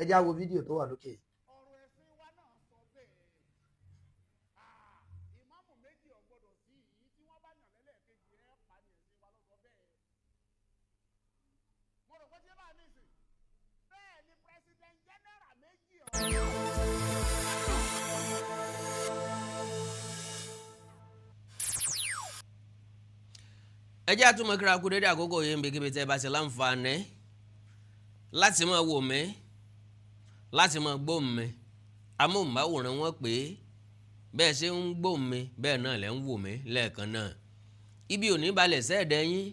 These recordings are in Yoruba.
ẹ já wo fídíò tó wà lókè. ọ̀rọ̀ ẹ̀sìn wa náà sọ bẹ́ẹ̀. ìmáàmù méjì ò gbọdọ̀ sí yìí tí wọ́n bá yàn lẹ́lẹ́kejì ẹ̀ pa ní ẹ̀sìn wa ló sọ bẹ́ẹ̀. mo rò pé tí bá mi sìn bẹ́ẹ̀ ni president general méjì ẹ jẹ́ àtúmọ̀ kíra kú dédé àkókò yìí ń bí kíbi tẹ́ bá ṣe láǹfààní láti máa wò mí láti máa gbóhùn mi amóhùnmáwòrán wọn pé bẹ́ẹ̀ ṣe ń gbóhùn mi bẹ́ẹ̀ náà lẹ́ ń wò mí lẹ́ẹ̀kan náà ibi ò ní balẹ̀ sẹ́ẹ̀dẹ̀ yín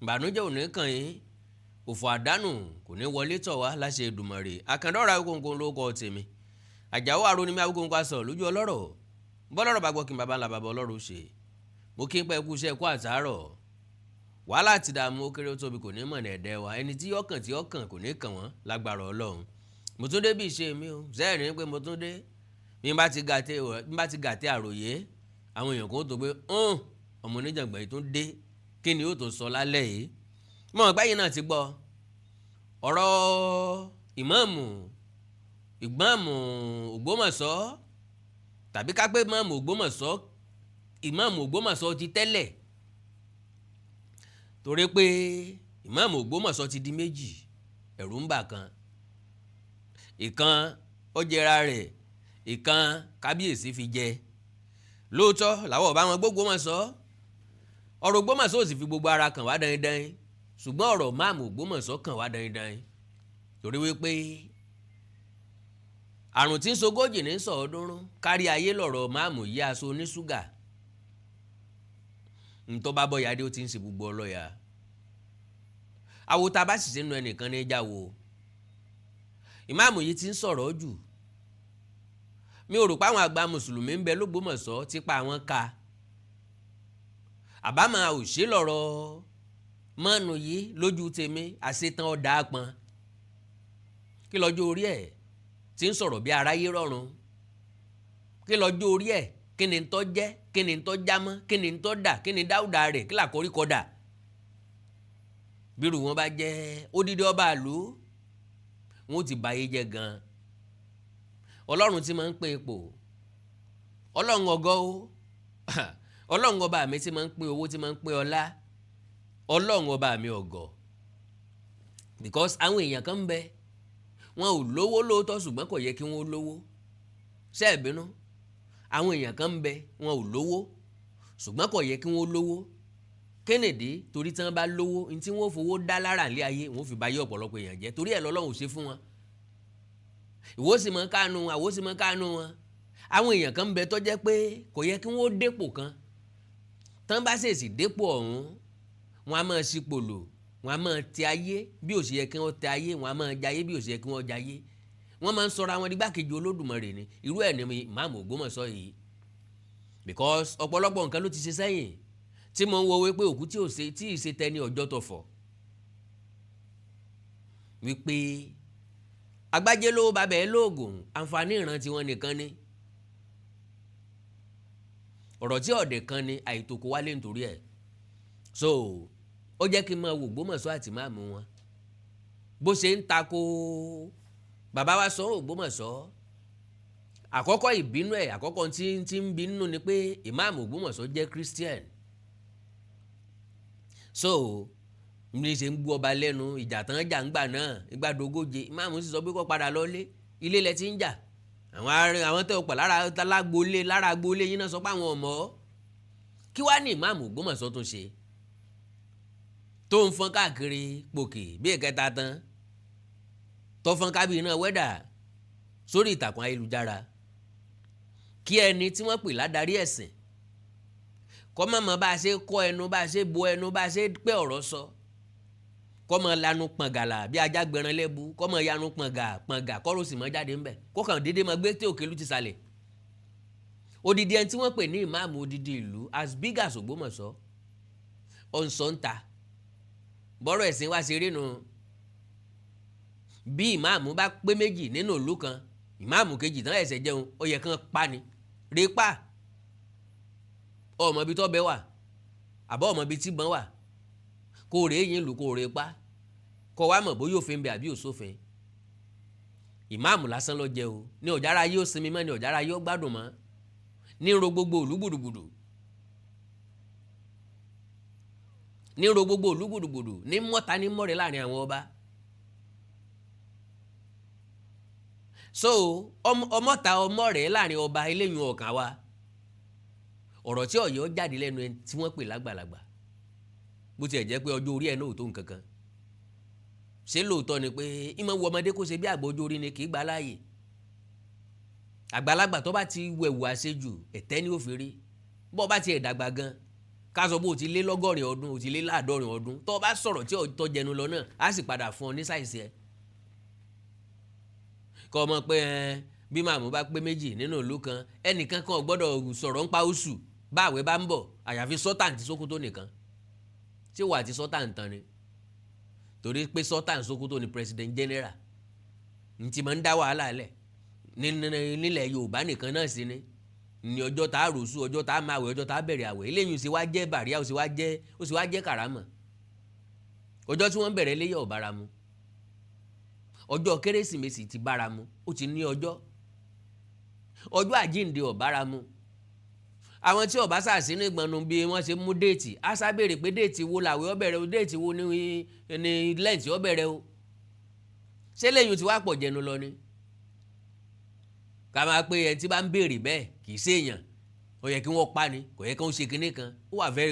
ìbànújẹ́ ò ní kàn yín òfò àdánù kò ní wọlé tọ̀ wá láṣẹ Èdùmàrè Àkàndá Awíkonko ló kọ tèmi Àjàó Àrònímí Awíkonko aṣọ lójú ọlọ́rọ̀ bọ́lọ́rọ̀ bá gbọ́ kí n bàbá ńlá bàbá ọlọ́rọ̀ ṣe mo kí n pẹ́ kú iṣẹ́ kú àtàárọ̀ wàhálà àti ìdààmú ó kéré ó tóbi kò ní mọ̀ ní ẹ̀dẹ́ wa ẹni tí ọkàn kò ní kàn wọ́n lágbára Ọlọ́run mo tún dé bí ìṣe mi o sẹ́ẹ̀rì pé mo tún dé bí n bá ti gàtẹ́ àròyé àwọn èèyàn kò tó pé ọmọ oníjàngbọ̀n yìí tún dé kí ni ó tó sọ lálẹ́ yìí mọ̀ ọ̀gbá yìí náà ti gbọ́ ọ̀rọ̀ ìmáàmù Ògbómọ̀ṣọ́ tàbí ká pé ìmáàmù Ògbómọ̀ṣọ́ ti tẹ́lẹ̀ torí pé ìmáàmù Ògbómọ̀ṣọ́ ti di méjì ẹ̀rù ń bà kan ìkan ó jẹra rẹ̀ ìkan kábíyèsí fi jẹ lóòótọ́ làwọn ọba wọn gbógbómọ̀ṣọ́ ọ̀rọ̀ Ògbómọ̀ṣọ́ ò sì fi gbogbo ara kàn wá dandan ṣùgbọ́n ọ̀rọ̀ máàmù Ògbómọ̀ṣọ́ kàn wá dandan torí wípé àrùn tí ń sogójì ní sọ̀ọ́dúnrún kárí ayé lọ̀rọ̀ máàmù yí aṣọ oníṣúgà ntọ́ bá bọ́ yadé ó ti ń ṣe gbogbo ọlọ́yà àwòtá bá sì sínú ẹnìkan ní ìjà wo ìmáàmù yìí ti ń sọ̀rọ̀ jù mi ò rò pé àwọn àgbà mùsùlùmí ń bẹ l'Ógbómọ̀ṣọ́ tipa àwọn ka àbámọ̀ òṣè lọ̀rọ̀ mọ́ọ̀nù yìí lójú tèmi àṣetán ọ̀dà pọn kí lọ́jọ́ orí ẹ̀ ti ń sọ̀rọ̀ bí aráyé rọrùn kí lọ́jọ́ orí ẹ̀ kí ni tó jẹ́ kí ni tó jámọ́ kí ni tó dà kí ni dáúdà rẹ̀ kí làkórí kọ́ dà bírù wọn bá jẹ́ odidi ọba àlú wọn ò ti báyé jẹ́ gan ọlọ́run tí máa ń pín ipò ọlọ́run ọgọ́ ó ọlọ́run ọba mi tí máa ń pín owó tí máa ń pín ọlá ọlọ́run ọba mi ọgọ́ because àwọn èèyàn kan ń bẹ wọn ò lówó lóòótọ́ ṣùgbọ́n kò yẹ kí wọ́n lówó ṣẹ́ẹ̀bínú àwọn èèyàn kan ń bẹ wọn ò lówó ṣùgbọ́n kò yẹ kí wọ́n lówó Kennedy torí tí wọ́n bá lówó ní tí wọ́n fowó dá lára ilé ayé wọ́n fi bá yé ọ̀pọ̀lọpọ̀ èèyàn jẹ́ torí ẹ̀ lọ́lọ́run ò ṣe fún wọn ìwọ sì mọ káànú wọn àwọ sì mọ káànú wọn àwọn èèyàn kan ń bẹ tó jẹ́ pé kò yẹ kí wọ́n dépò kan tán bá ṣèṣì dépò ọ̀hún wọn a máa ṣipò lò wọn a máa tẹ ayé bí ò ṣe yẹ kí wọ́n tẹ ayé wọn a máa jayé bí ò ṣe yẹ kí wọ́n jayé wọ́n máa ń sọra wọn dígbàkejì Olódùmarè ni irú ẹ̀ ní Ìmáàmù Ògbómọ̀ṣọ́ yìí because ọ̀pọ̀lọpọ̀ nǹkan ló ti ṣe sẹ́yìn tí mo ń wo wípé òkú tí ì ṣe tẹni ọjọ́ tọ̀fọ̀ wípé agbájé ló bá bẹ́ẹ̀ lóògùn àǹfààní ìran tiwọn nìkan ni ọ̀rọ̀ tí ọ̀dẹ̀ kan ni àìtòkò wálé nítorí ẹ̀ so ó jẹ́ kí n máa wo Ògbómọ̀ṣọ́ àti máàmù wọn bó ṣe ń tako bàbá wa sọ Ògbómọ̀ṣọ́ àkọ́kọ́ ìbínú ẹ̀ àkọ́kọ́ tí ń bínú ni pé ìmáàmù Ògbómọ̀ṣọ́ jẹ́ Christian so ní ṣe ń gbú ọba lẹ́nu ìjà tán jà ń gbà náà ìgbàdógóje ìmáàmù sì sọ pé kó padà lọ́lé ilé lẹ ti ń jà àwọn tẹ́ ò pọ̀ lára agboolé yín náà sọ pé àwọn ọmọ kí wàá ní ìmáàmù Ògbómọ̀ṣọ́ tún ṣe tó ń fọ́n káàkiri pòkè bí ìkẹta tán tó fọ́n kábíyì náà wẹ́dà sórí ìtàkùn ayélujára kí ẹni tí wọ́n pè ládarí ẹ̀sìn kọ́ mọ̀ bá a ṣe kọ́ ẹnu bá a ṣe bo ẹnu bá a ṣe pé ọ̀rọ̀ sọ kọ́ mọ̀ lanu pọ̀ngàlà bí ajá gbẹran lẹ́bu kọ́ mọ̀ yanu pọ̀ngà kọ́rọ̀ sì mọ̀ jáde ńbẹ̀ kó kàn déédéé mọ̀ gbé tí òkèlú ti sàlẹ̀ odidi ẹni tí wọ́n pè ní ìmáàmù odidi ìlú as big as Ògbómọ̀ṣọ́ ọ̀nsọ̀ǹta bọ́rọ̀ ẹ̀sìn wá ṣe rí nu bí ìmáàmù bá pé méjì nínú ìlú kan ìmáàmù kejì tán ẹ̀sẹ̀ jẹun ó yẹ kán pa ni rí pa ọmọ ibi tó bẹ wà àbọ̀ ọmọ ibi tí bọ́n wà kó rèé yín lù kó rèé pa kó wá mọ̀ bóyá òfin bẹ àbí òsófin ìmáàmù lásán ló jẹ o ní ọ̀jára yóò sinmi mọ́ ní ọ̀jára yóò gbádùn mọ́ ní ro gbogbo òlú gbùdùgbùdù ní ro gbogbo òlú gbùdùgbùdù ní mọ́ta ní mọ́rẹ̀ láàrin àwọn ọba. So ọmọta ọmọ rẹ̀ láàrin ọba eléyìn ọ̀kan wa ọ̀rọ̀ tí Ọ̀yọ́ jáde lẹ́nu ẹni tí wọ́n pè lágbàlagbà bó tiẹ̀ jẹ́ pé ọjọ́ orí ẹ̀ náà ò tó nǹkan kan ṣé lóòótọ́ ni pé ìmọ̀ wo ọmọdé kó ṣe bí àgbà ọjọ́ orí ni kì í gbà láàyè àgbàlagbà tó bá ti wẹ̀wù àṣejù ẹ̀tẹ́ ni ó fi rí bó bá tiẹ̀ dàgbà gan ká sọ bó o ti lé lọ́gọ́rin ọdún o ti lé láàdọ́rin ọdún tó o bá sọ̀rọ̀ tí ọ̀tọ̀ jẹnu lọ náà á sì padà fún ọ ní sáìsì ẹ̀ kọ́ ọmọ pé bí màmú bá pé méjì nínú ìlú kan ẹnìkan kan ò gbọ́dọ̀ sọ̀rọ̀ ń pa oṣù báwẹ̀ bá ń bọ̀ àyàfi sọ́tàn ti Sókótó nìkan tí wà á ti sọ́tàn tán ni torí pé sọ́tàn Sókótó ni president general ní ti máa ń dá wàhálà lẹ̀ nílẹ̀ Yorùbá nìkan náà sí ni ní ọjọ́ tá a rọ̀ṣù ọjọ́ tá a máa wẹ̀ ọjọ́ tá a bẹ̀rẹ̀ àwẹ̀ eléyìí ó sì wá jẹ́ bàríà ó sì wá jẹ́ kàrámọ̀ ọjọ́ tí wọ́n bẹ̀rẹ̀ léyà ò bára mu ọjọ́ Kérésìmesì ti bára mu ó ti ní ọjọ́ àjíǹde ò bára mu àwọn tí ọba sàṣì ní gbọ̀nù bí wọ́n ṣe mú déètì á sábèrè pé déètì wo làwẹ̀ ó bẹ̀rẹ̀ o déètì wo ní lẹ́ǹtì ó bẹ̀rẹ̀ o ṣé lẹ́yìn tí wàá pọ̀ jẹnu lọ ni ká máa pé ẹ tí bá ń béèrè bẹ́ẹ̀ kì í ṣèèyàn ó yẹ kí wọ́n pa ni kò yẹ kí wọ́n ṣe kinní kan ó wà fẹ́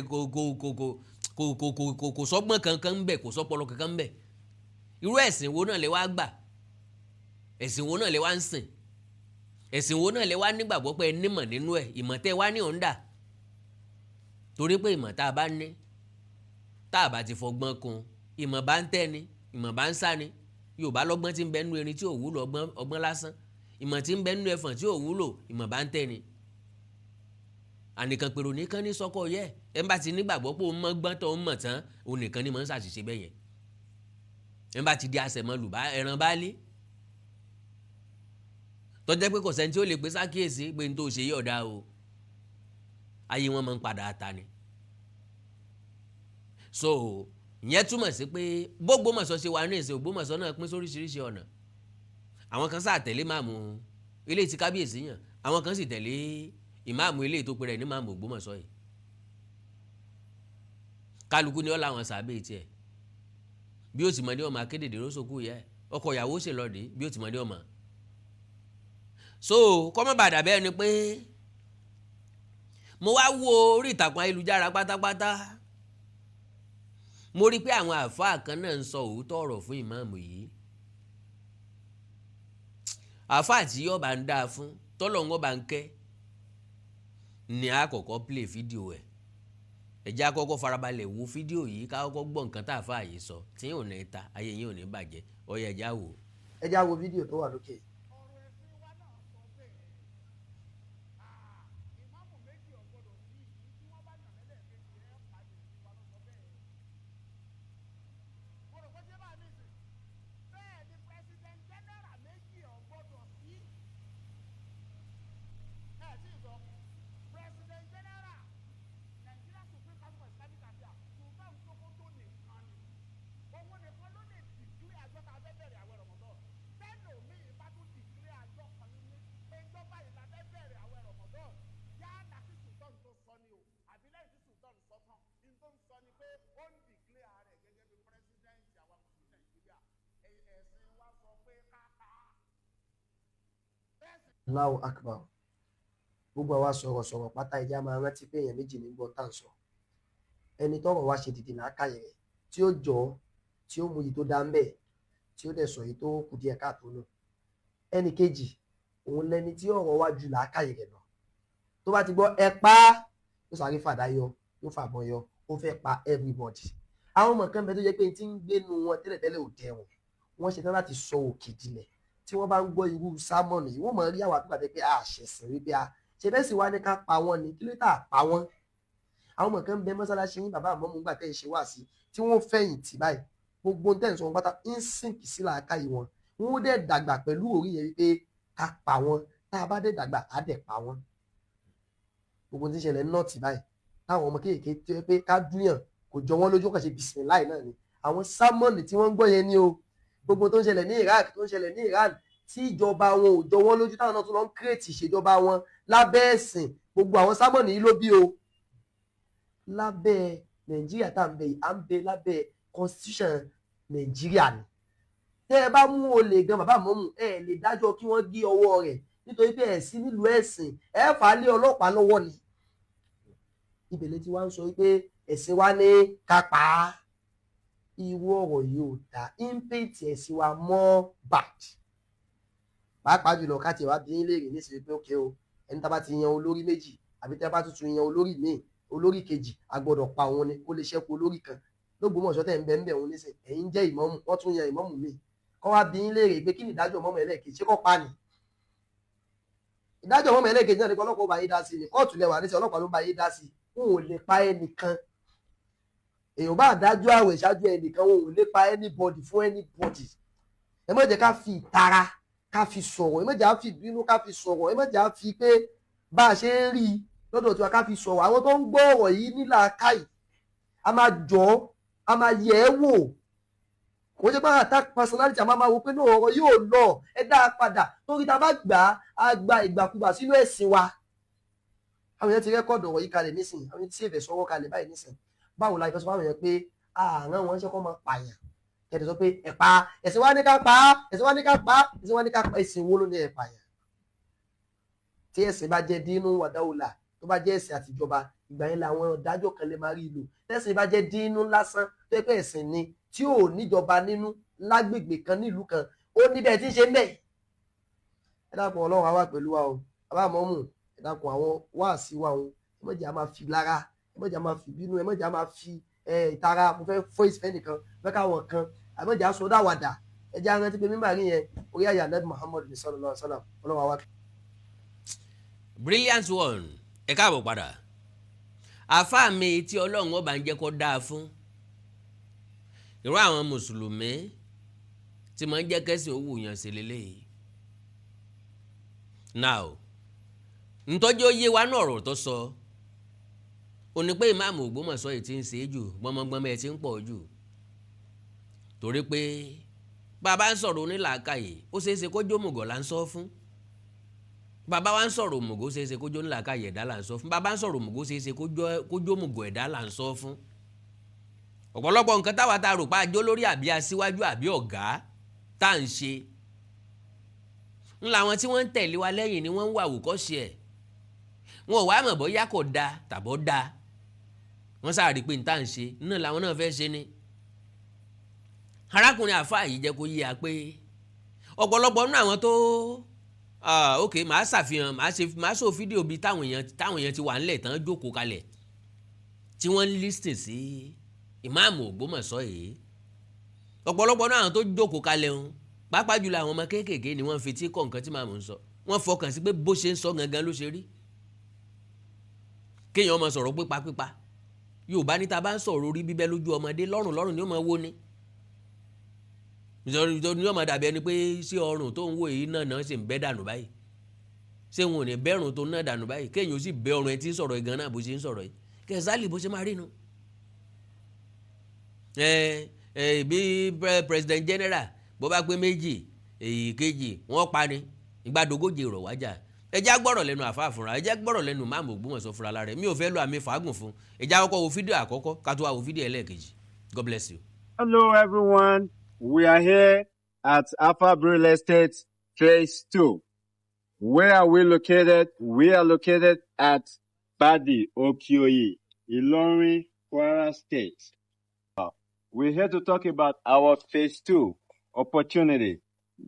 kò sọ́gbọ́n kankan ń bẹ kò sọ́pọlọ kankan ń bẹ irú ẹ̀sìn wo náà lè wá gbà ẹ̀sìn wo náà lè wá ń sìn ẹ̀sìn wo náà lè wá nígbàgbọ́ pé ẹ nímọ̀ nínú ẹ̀ ìmọ̀ tẹ́ wá ní òǹdà torí pé ìmọ̀ tá a bá ní tá a bá ti fọgbọ́n kun ìmọ̀ bá ń tẹ́ ni ìmọ̀ bá ń sá ni Yorùbá lọ́gbọ́n tí ń bẹ nínú erin tí ò wúlò ọgbọ́n lásán ìmọ̀ tí ń bẹ nínú ẹfọ̀n tí ò wúlò ìmọ̀ bá ń tẹ́ ni ànìkan pèrò nìkan ní sọ́kọ̀ yẹ ẹ bá ti nígbàgbọ́ pé òun mọ́ gbọ́n tó ń mọ̀ tán òun nìkan ní mọ̀ ń ṣàṣìṣe bẹ́ẹ̀ yẹn ẹ bá ti di àṣẹmọ́lù bá ẹran bá lé tọ́jẹ́ pé kò sẹ́ni tí ó lè pé sákìyèsí pé n tó ṣe yí ọ̀dà o ayé wọn máa ń padà ta ni so ìyẹn túmọ̀ sí pé b'Ógbómọ̀ṣọ́ ṣe wà ní ìsìn Ògbómọ̀ṣọ́ náà pín sóríṣiríṣi ọ̀nà àwọn kan sáà tẹ̀lé máàmù ilé tí kábíyèsí yàn àwọn kan sì tẹ̀lé ìmáàmù ilé tó pe rẹ̀ ní máàmù Ògbómọ̀ṣọ́ yìí kálukú ni ó láwọn sàbẹ̀ tiẹ̀ bí ó sì mọ̀ ní ọmọ akédèdè lóṣòkú yẹ ọkọ ìyàwó ṣèlọ́dẹ bí ó ti mọ̀ ní ọmọ so kọ́mọ́ bàdà bẹ́ẹ̀ ni pé mo wá wo orí ìtàkùn ayélujára pátápátá mo rí pé àwọn àáfàá kan náà ń sọ òótọ́ ọ̀rọ̀ fún ìmáàmù yìí àáfàá tí yọba ń dáa fún tọ́lọ́ngọ́ bá ń kẹ́ ni a kọ́kọ́ play fídíò ẹ̀ ẹ̀jẹ̀ àkọ́kọ́ farabalẹ̀ wo fídíò yìí ká kọ́kọ́ gbọ́ nǹkan tá àáfàá yìí sọ tí yóò ní ta ayé yín ò ní bàjẹ́ ọ̀yẹ̀ ẹ̀jẹ̀ àwò. ẹ̀jẹ̀ àwo fídíò tó wà lókè. Allahu Akbar. Gbogbo àwa sọ̀rọ̀sọ̀rọ̀ pátá ẹja máa rántí pé èèyàn méjì ní gbọ́ tá à ń sọ. Ẹni tọ́rọ̀ wá ṣe dìde làákàyè rẹ̀ tí ó jọ tí ó mú yìí tó dá ń bẹ̀ tí ó dẹ̀ sọ yìí tó kù díẹ̀ káàtó nù. Ẹni kejì òun lẹni tí ọ̀rọ̀ wá ju làákàyè rẹ̀ lọ. Tó bá ti gbọ́ ẹ pa á yóò sáré fàdá yọ yóò fàbọn yọ ó fẹ́ pa everybody. Àwọn ọmọ kan bẹ tó jẹ́ pé tí ń gbénu wọn tẹ́lẹ̀tẹ́lẹ̀ ò dẹrùn wọ́n ṣetán láti sọ òkè dilẹ̀ tí wọ́n bá ń gbọ́ irú sámọ̀nì yìí wọ́n mọ̀ rí àwọn àtúgbà pé àṣẹ̀sìn rí bí a ṣe bẹ́ẹ̀ sì wá ní ká pa wọ́n ni kí ló tà pa wọ́n. Àwọn ọmọ kan bẹ mọ́sálásí yín bàbá àmọ́ mú gbà tẹ́ ẹ ṣe wá sí tí wọ́n fẹ̀yìn tì báyìí gbogbo ń tẹ̀sán pátá ń sìnkì sí làákàyè wọn wọn ó dẹ̀ dàgbà pẹ̀lú orí yẹn wípé ká pa wọ́n tá a bá dẹ̀ dàgbà á dẹ̀ pa wọ́n. Gbogbo tí ń ṣẹlẹ̀ nọ́ọ̀tì báyìí táwọn ọmọ kéèké tó yẹ pé ká dúyàn kò jọ wọ́n lójú kàn ṣe bìsìmíláì náà ni àwọn sámọ̀nì tí wọ́n ń gbọ́ yẹn ni o gbogbo tó ń ṣẹlẹ̀ ní Iraq tó ń ṣẹlẹ̀ ní Iran tí ìjọba wọn ò jọ wọ́n lójú táwọn náà tún lọ ń kírètì ìṣèjọba wọn lábẹ́ ẹ̀sìn gbogbo àwọn sámọ̀nì yìí ló bí o lábẹ́ Nàìjíríà tá à ń bẹ yìí à ń bẹ lábẹ́ constitution Nàìjíríà ni tẹ́ ẹ bá mú olè gan bàbá mọ́mù ẹ lè dájọ́ kí wọ́n gé ọwọ́ rẹ̀ nítorí pé ẹ̀ sí nílùú ẹ̀sìn ẹ fà á lé ọlọ́pàá lọ́wọ́ ni ìbẹ̀lẹ̀ tí wọ́n ń sọ pé ẹ̀sìn wa ní kápá irú ọ̀rọ̀ yìí ò dá impact ẹ̀sìn wa more bad pàápàá jùlọ ká tiẹ̀ wá bí yín léèrè nísìnyí pé ókè o ẹni tá bá ti yan olórí méjì àbí tá bá tuntun yan olórí míì olórí kejì a gbọ́dọ̀ pa òun ni kó lè ṣẹ́kù olórí kan l'Ógbómọ̀ṣọ́ tẹ̀ ń bẹ ń bẹ òun nísìn ẹ̀yin jẹ́ ìmámù wọ́n tún yan ìmámù míì kọ́ wá bí yín léèrè pé kí ni ìdájọ́ ìmámù ẹlẹ́ẹ̀kejì ṣé kọ́ pa ni ìdájọ́ ìmámù ẹlẹ́ẹ̀kejì náà ni ọlọ́pàá bá yé dá sí ni kóòtù lẹ́wà nísìn ọlọ́pàá ló bá yé dá sí wọn ò lè pa ẹnìkan èèyàn bá dájọ́ àwẹ̀ ṣáájú ẹnìkan wọn ò lè pa anybody fún anybody ẹ má jẹ́ ká fi ìtara ká fi sọ̀rọ̀ ẹ má jẹ́ á fi ìbínú ká fi sọ̀rọ̀ ẹ má jẹ́ á fi pé bá a ṣe ń rí lọ́dọ̀ tiwa ká fi sọ̀rọ̀ àwọn tó ń gbọ́ ọ̀rọ̀ yìí nílà káì a máa jọ a máa yẹ̀ ẹ́ wò kò ṣe máa attack personality a máa wo pé náà ọ̀rọ̀ yóò lọ ẹ dá a padà torí ta bá gbà á gba ìgbàkúgbà sínú ẹ̀sìn wa àwọn èèyàn ti rẹ́kọ̀dù ọ̀rọ̀ yìí kalẹ̀ nísìnyí àwọn èèyàn ti ṣèfẹ̀ sọ́wọ́ kalẹ̀ báyìí nísìnyí báwo la ìfẹsọ̀ fáwọn èèyàn pé àárán wọn ṣe kọ́ máa pààyàn kẹ́tẹ̀ sọ pé ẹ̀pá ẹ̀sìn wa ní ká pa á ẹ̀sìn wa ní ká pa á ẹ̀sìn wa ní ká pa ẹ̀sìn wo ló ní ẹ̀ pààyàn tí ẹ̀sìn bá jẹ́ dínú wàdáwòlà tó bá jẹ́ ẹ̀sìn àtijọba ìgbà yẹn làwọn ìdájọ́ kan lè máa rí lò tẹ́sìn bá jẹ́ dínú lásán tó pé ẹ̀sìn ni tí ò níjọba nínú lágbègbè kan nílùú kan ó níbẹ̀ tí ń ṣe mẹ́ ẹ dákun Ọlọ́run á wà pẹ̀lú wa o bàbá àmọ́mù ẹ dákun àwọn wáàsí wa o ẹ má jẹ́ á máa fi lára ẹ má jẹ́ á máa fi bínú ẹ má jẹ́ á máa fi ìtara mo fẹ́ fọ́ ìfẹ́ nìkan fẹ́ káwọn kan ẹ má jẹ́ á sọ dáwàdà ẹ jẹ́ á rántí pé mímbà rí yẹn orí àyà Ànábì Muhammad sallallahu alaihi wasallam Ọlọ́run á wà. Brilliant one ẹ káàbọ̀ padà àfáà mi tí Ọlọ́run ọba ń jẹ́ kó dáa fún irú àwọn mùsùlùmí tí máa ń jẹ́ kẹ́sìn owó yàn sí lélẹ́yìí now ntọ́jú ó yé wa náà ọ̀rọ̀ tó sọ ó ní pé ìmáàmù Ògbómọ̀ṣọ́ yìí ti ń ṣe é jù gbọmọgbọmọ ẹ̀ ti ń pọ̀ jù torí pé bàbá ń sọ̀rọ̀ onílàákàyè ó ṣeé ṣe kó jó mùgọ̀ là ń sọ fún bàbá wa ń sọ̀rọ̀ mùgọ̀ ó ṣeé ṣe kó jó onílàákàyè ẹ̀dá là ń sọ fún bàbá ń sọ̀rọ̀ mùgọ̀ ó ṣeé ṣe kó jó mùgọ̀ ẹ̀dá là ń sọ fún ọ̀pọ̀lọpọ̀ nǹkan táwa ta rò pa àjọ lórí àbí aṣíwájú àbí ọ̀gá tá à ń ṣe ń làwọn tí wọ́n ń tẹ̀lé wa lẹ́yìn ni wọ́n ń wà àwòkọ́ṣe ẹ̀ wọn ò wá mọ̀ bóyá kò da tàbọ̀ da wọ́n sáà rí i pé n tá à ń ṣe náà làwọn náà fẹ́ ṣe ni arákùnrin àfáà yìí jẹ́ kó yé a pé ọ̀pọ̀lọpọ̀ nínú àwọn tó ok màá ṣàfihàn màá ṣò fídíò bíi táwọn èèyàn ti wà ńlẹ̀ tán jókòó kalẹ̀ tí wọ́n ń lísìn sí ìmáàmù Ògbómọ̀ṣọ́ yìí ọ̀pọ̀lọpọ̀ náà àwọn tó jókòó kalẹ̀ ń pàápàá jùlọ àwọn ọmọ kéékèèké ni wọ́n fi tí kọ́ nǹkan tí màmú ń sọ wọ́n fọkàn sí pé bó ṣe ń sọ gangan ló ṣe rí kéèyàn ọmọ sọ̀rọ̀ pípa Yorùbá ní ta bá ń sọ̀rọ̀ orí bíbẹ́ lójú ọmọdé lọ́rùn ni ó máa wó ni nítorí ní ọmọ dàbí ẹni pé ṣé ọrùn tó ń wò yìí náà sì ń bẹ́ dànù báyìí ṣé wọn ò ní bẹ́rùn tó náà dànù báyìí kéèyàn ó sì bẹ́ ọrùn ẹ tí ń sọ̀rọ̀ ìgan náà bó ṣe ń sọ̀rọ̀ yìí kẹsàlì bó ṣe máa rí nu bí president general bó bá pé méjì èyí kejì wọ́n pa ni ìgbàdógójì rọ̀ wájà ẹ já gbọ́rọ̀ lẹ́nu àfáà fúnra ẹ já gbọ́rọ̀ lẹ́nu máàmù Ògbómọ̀ṣọ́ fúnra lára ẹ mi ò fẹ́ lo àmì fàágùn fún ẹ já kọ́kọ́ wo fídíò àkọ́kọ́ ká tó wá wo fídíò ẹlẹ́ẹ̀kejì. God bless you. Hello everyone, we are here at Alpha Real Estate Phase 2. Where are we located? We are located at Badi Okioyi, Ilorin, Kwara State. We're here to talk about our Phase 2 opportunity.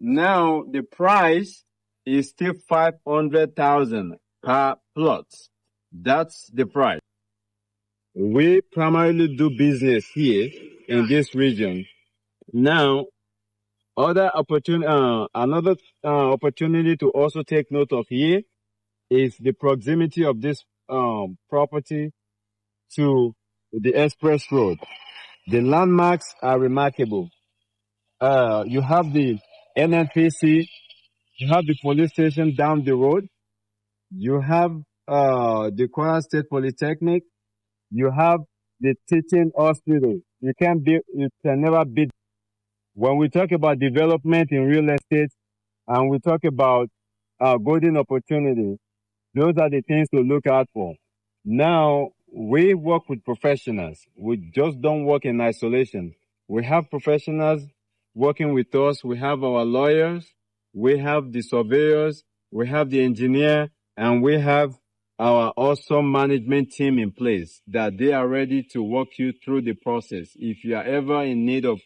Now, the price is still 500,000 per plot. That's the price. We primarily do business here in this region. Now, another opportunity to also take note of here is the proximity of this property to the express road. The landmarks are remarkable. You have the NNPC, you have the police station down the road, you have the Kwara State Polytechnic, you have the teaching hospital. You can never beat. When we talk about development in real estate, and we talk about golden opportunity. Those are the things to look out for. Now, we work with professionals. We just don't work in isolation. We have professionals working with us. We have our lawyers. We have the surveyors. We have the engineer. And we have our awesome management team in place that they are ready to walk you through the process. If you are ever in need of